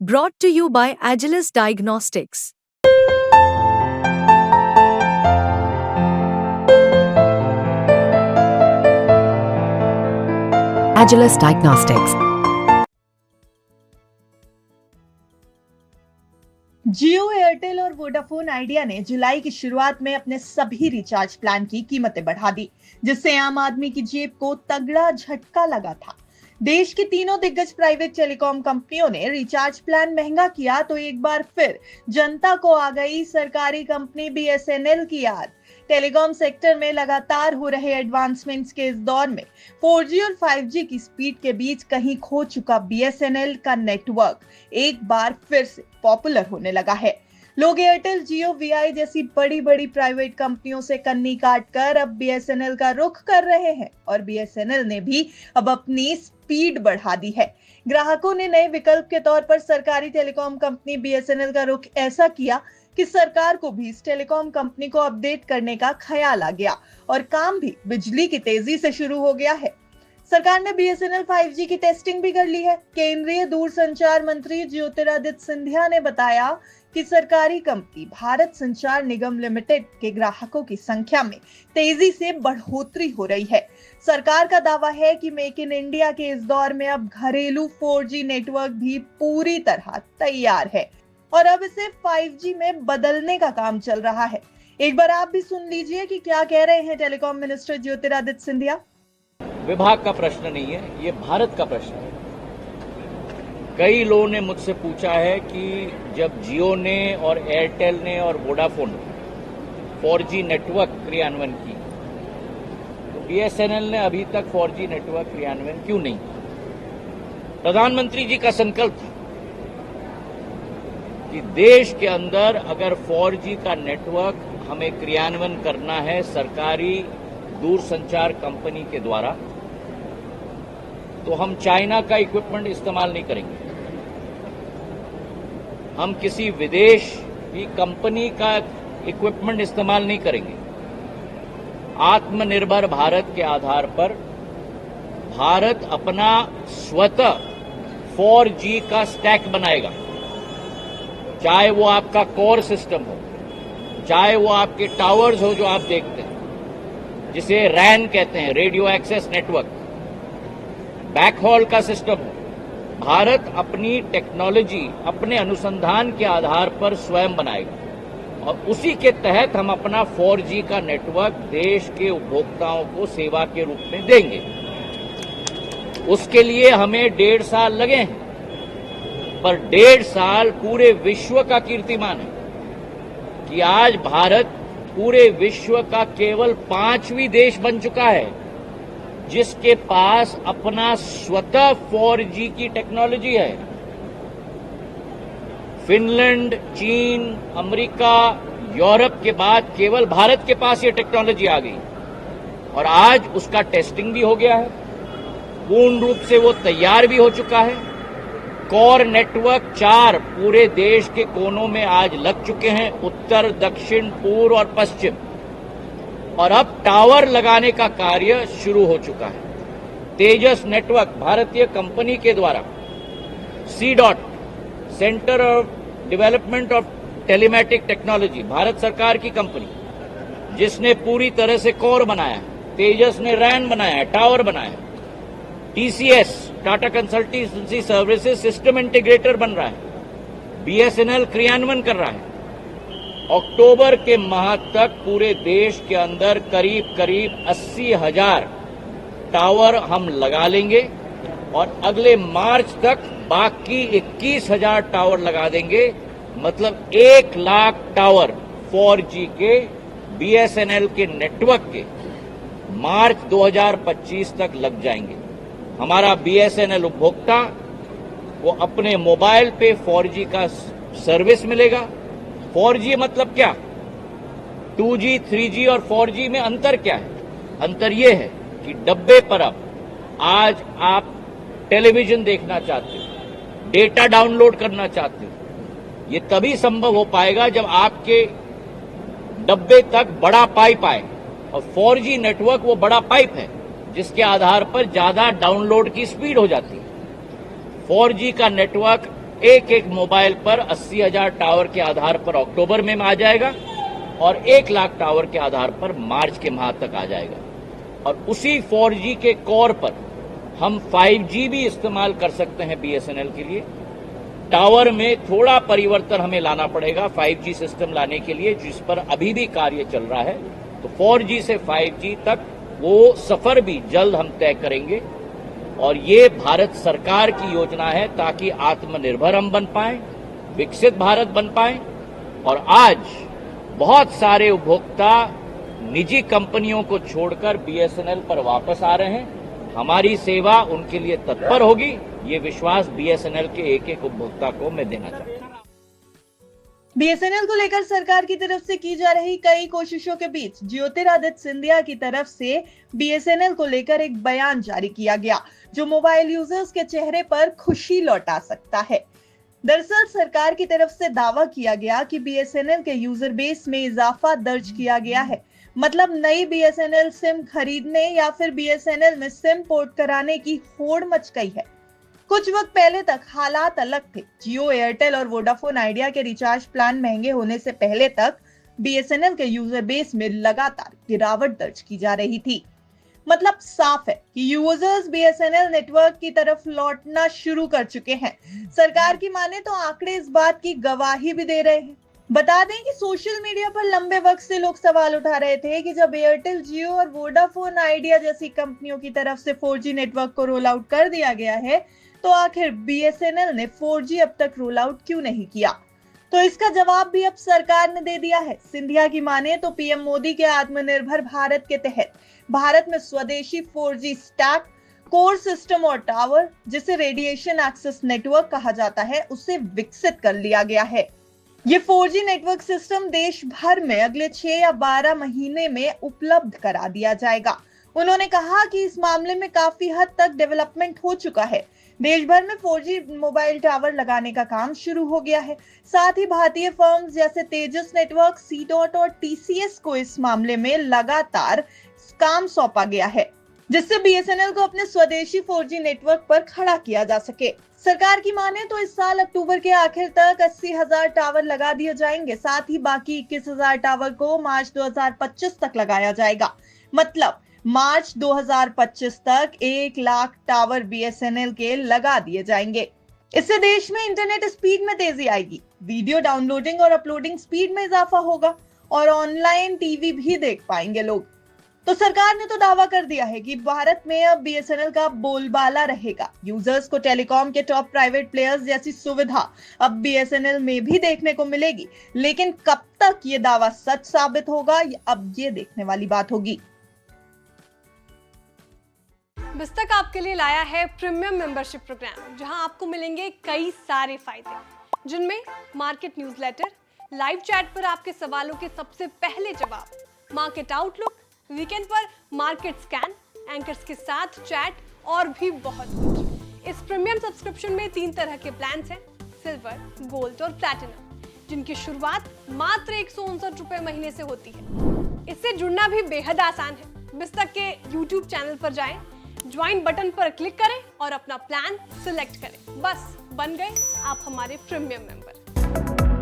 Brought to you by Agilus Diagnostics. Agilus Diagnostics. Jio, Airtel और Vodafone idea ने जुलाई की शुरुआत में अपने सभी रिचार्ज प्लान की कीमतें बढ़ा दी, जिससे आम आदमी की जेब को तगड़ा झटका लगा था। देश की तीनों दिग्गज प्राइवेट टेलीकॉम कंपनियों ने रिचार्ज प्लान महंगा किया तो एक बार फिर जनता को आ गई सरकारी कंपनी बीएसएनएल की याद। टेलीकॉम सेक्टर में लगातार हो रहे एडवांसमेंट्स के इस दौर में 4G और 5G की स्पीड के बीच कहीं खो चुका बीएसएनएल का नेटवर्क एक बार फिर से पॉपुलर होने लगा है। लोग एयरटेल, जियो, वीआई जैसी बड़ी बड़ी प्राइवेट कंपनियों से कन्नी काटकर अब बीएसएनएल का रुख कर रहे हैं और बीएसएनएल ने भी अब अपनी स्पीड बढ़ा दी है। ग्राहकों ने नए विकल्प के तौर पर सरकारी टेलीकॉम कंपनी बीएसएनएल का रुख ऐसा किया कि सरकार को भी इस टेलीकॉम कंपनी को अपडेट करने का ख्याल आ गया और काम भी बिजली की तेजी से शुरू हो गया है। सरकार ने बीएसएनएल 5G की टेस्टिंग भी कर ली है। केंद्रीय दूरसंचार मंत्री ज्योतिरादित्य सिंधिया ने बताया कि सरकारी कंपनी भारत संचार निगम लिमिटेड के ग्राहकों की संख्या में तेजी से बढ़ोतरी हो रही है। सरकार का दावा है कि मेक इन इंडिया के इस दौर में अब घरेलू 4G नेटवर्क भी पूरी तरह तैयार है और अब इसे 5G में बदलने का काम चल रहा है। एक बार आप भी सुन लीजिए कि क्या कह रहे हैं टेलीकॉम मिनिस्टर ज्योतिरादित्य सिंधिया। विभाग का प्रश्न नहीं है, ये भारत का प्रश्न है। कई लोगों ने मुझसे पूछा है कि जब जियो ने और एयरटेल ने और वोडाफोन ने 4G नेटवर्क क्रियान्वयन की, तो बीएसएनएल ने अभी तक 4G नेटवर्क क्रियान्वयन क्यों नहीं? प्रधानमंत्री जी का संकल्प था कि देश के अंदर अगर 4G का नेटवर्क हमें क्रियान्वयन करना है सरकारी दूरसंचार कंपनी के द्वारा, तो हम चाइना का इक्विपमेंट इस्तेमाल नहीं करेंगे, हम किसी विदेश की कंपनी का इक्विपमेंट इस्तेमाल नहीं करेंगे। आत्मनिर्भर भारत के आधार पर भारत अपना स्वतः 4G का स्टैक बनाएगा, चाहे वो आपका कोर सिस्टम हो, चाहे वो आपके टावर्स हो जो आप देखते हैं, जिसे रैन कहते हैं, रेडियो एक्सेस नेटवर्क, बैकहॉल का सिस्टम हो। भारत अपनी टेक्नोलॉजी, अपने अनुसंधान के आधार पर स्वयं बनाएगा और उसी के तहत हम अपना 4G का नेटवर्क देश के उपभोक्ताओं को सेवा के रूप में देंगे। उसके लिए हमें 1.5 साल लगे हैं, पर 1.5 साल पूरे विश्व का कीर्तिमान है कि आज भारत पूरे विश्व का केवल 5वां देश बन चुका है जिसके पास अपना स्वतः 4G की टेक्नोलॉजी है। फिनलैंड, चीन, अमेरिका, यूरोप के बाद केवल भारत के पास ये टेक्नोलॉजी आ गई और आज उसका टेस्टिंग भी हो गया है, पूर्ण रूप से वो तैयार भी हो चुका है। कोर नेटवर्क 4 पूरे देश के कोनों में आज लग चुके हैं, उत्तर, दक्षिण, पूर्व और पश्चिम, और अब टावर लगाने का कार्य शुरू हो चुका है। तेजस नेटवर्क भारतीय कंपनी के द्वारा CDOT, centre of development of telematic technology, Bharat सरकार की कंपनी जिसने पूरी तरह से कोर बनाया है, तेजस ने रैन बनाया है, टावर बनाया है। TCS, Tata consultancy services system integrator बन रहा है। बीएसएनएल क्रियान्वयन कर रहा है। अक्टूबर के माह तक पूरे देश के अंदर करीब 80,000 टावर हम लगा लेंगे और अगले मार्च तक बाकी 21,000 टावर लगा देंगे। मतलब 1 लाख टावर 4G के बीएसएनएल के नेटवर्क के मार्च 2025 तक लग जाएंगे। हमारा बीएसएनएल उपभोक्ता वो अपने मोबाइल पे 4G का सर्विस मिलेगा। 4G मतलब क्या? 2G, 3G और 4G में अंतर क्या है? अंतर यह है कि डब्बे पर अब आज आप टेलीविजन देखना चाहते हो, डेटा डाउनलोड करना चाहते हो, ये तभी संभव हो पाएगा जब आपके डब्बे तक बड़ा पाइप आए और 4G नेटवर्क वो बड़ा पाइप है जिसके आधार पर ज्यादा डाउनलोड की स्पीड हो जाती है। 4G का नेटवर्क एक एक मोबाइल पर 80,000 टावर के आधार पर अक्टूबर में आ जाएगा और 1 लाख टावर के आधार पर मार्च के माह तक आ जाएगा। और उसी 4G के कोर पर हम 5G भी इस्तेमाल कर सकते हैं बीएसएनएल के लिए। टावर में थोड़ा परिवर्तन हमें लाना पड़ेगा 5G सिस्टम लाने के लिए, जिस पर अभी भी कार्य चल रहा है। तो 4G से 5G तक वो सफर भी जल्द हम तय करेंगे और ये भारत सरकार की योजना है ताकि आत्मनिर्भर हम बन पाएं, विकसित भारत बन पाएं। और आज बहुत सारे उपभोक्ता निजी कंपनियों को छोड़कर बीएसएनएल पर वापस आ रहे हैं। हमारी सेवा उनके लिए तत्पर होगी, ये विश्वास बीएसएनएल के एक एक उपभोक्ता को मैं देना चाहता हूं। बीएसएनएल को लेकर सरकार की तरफ से की जा रही कई कोशिशों के बीच ज्योतिरादित्य सिंधिया की तरफ से बीएसएनएल को लेकर एक बयान जारी किया गया, जो मोबाइल यूजर्स के चेहरे पर खुशी लौटा सकता है। दरअसल सरकार की तरफ से दावा किया गया कि बीएसएनएल के यूजर बेस में इजाफा दर्ज किया गया है। मतलब नई बीएसएनएल सिम खरीदने या फिर बीएसएनएल में सिम पोर्ट कराने की होड़ मच गई है। कुछ वक्त पहले तक हालात अलग थे। जियो, एयरटेल और वोडाफोन आइडिया के रिचार्ज प्लान महंगे होने से पहले तक बीएसएनएल के यूजर बेस में लगातार गिरावट दर्ज की जा रही थी। मतलब साफ है कि यूजर्स बीएसएनएल नेटवर्क की तरफ लौटना शुरू कर चुके हैं। सरकार की माने तो आंकड़े इस बात की गवाही भी दे रहे हैं। बता दें कि सोशल मीडिया पर लंबे वक्त से लोग सवाल उठा रहे थे कि जब एयरटेल, जियो और वोडाफोन आइडिया जैसी कंपनियों की तरफ से 4G नेटवर्क को रोल आउट कर दिया गया है, तो आखिर बीएसएनएल ने 4G अब तक रोल आउट क्यों नहीं किया। तो इसका जवाब भी अब सरकार ने दे दिया है। सिंधिया की माने तो पीएम मोदी के आत्मनिर्भर भारत के तहत भारत में स्वदेशी 4G स्टैक, कोर सिस्टम और टावर, जिसे रेडिएशन एक्सेस नेटवर्क कहा जाता है, उसे विकसित कर लिया गया है। ये 4G नेटवर्क सिस्टम देश भर में अगले 6 या 12 महीने में उपलब्ध करा दिया जाएगा। उन्होंने कहा कि इस मामले में काफी हद तक डेवलपमेंट हो चुका है। देश भर में 4G मोबाइल टावर लगाने का काम शुरू हो गया है। साथ ही भारतीय फर्म्स जैसे तेजस नेटवर्क, सी.डॉट और टीसीएस को इस मामले में लगातार काम सौंपा गया है, जिससे बीएसएनएल को अपने स्वदेशी 4G नेटवर्क पर खड़ा किया जा सके। सरकार की माने तो इस साल अक्टूबर के आखिर तक 80,000 टावर लगा दिए जाएंगे। साथ ही बाकी 21,000 टावर को मार्च 2025 तक लगाया जाएगा। मतलब मार्च 2025 तक 1 लाख टावर बीएसएनएल के लगा दिए जाएंगे। इससे देश में इंटरनेट स्पीड में तेजी आएगी, वीडियो डाउनलोडिंग और अपलोडिंग स्पीड में इजाफा होगा और ऑनलाइन टीवी भी देख पाएंगे लोग। तो सरकार ने तो दावा कर दिया है कि भारत में अब बीएसएनएल का बोलबाला रहेगा। यूजर्स को टेलीकॉम के टॉप प्राइवेट प्लेयर्स जैसी सुविधा अब बीएसएनएल में भी देखने को मिलेगी। लेकिन कब तक ये दावा सच साबित होगा, अब ये देखने वाली बात होगी। बिस्तक आपके लिए लाया है प्रीमियम मेंबरशिप प्रोग्राम, जहां आपको मिलेंगे कई सारे फायदे, जिनमें मार्केट न्यूज़लेटर, लाइव चैट पर आपके सवालों के सबसे पहले जवाब, मार्केट आउटलुक, वीकेंड पर मार्केट स्कैन, एंकर्स के साथ चैट और भी बहुत कुछ। इस प्रीमियम सब्सक्रिप्शन में 3 तरह के प्लान्स हैं, सिल्वर, गोल्ड और प्लैटिनम, जिनकी शुरुआत मात्र 159 रुपए महीने से होती है। इससे जुड़ना भी बेहद आसान है। बिस्तक के YouTube चैनल पर जाएं, ज्वाइन बटन पर क्लिक करें और अपना प्लान सिलेक्ट करें। बस बन गए आप हमारे प्रीमियम मेंबर।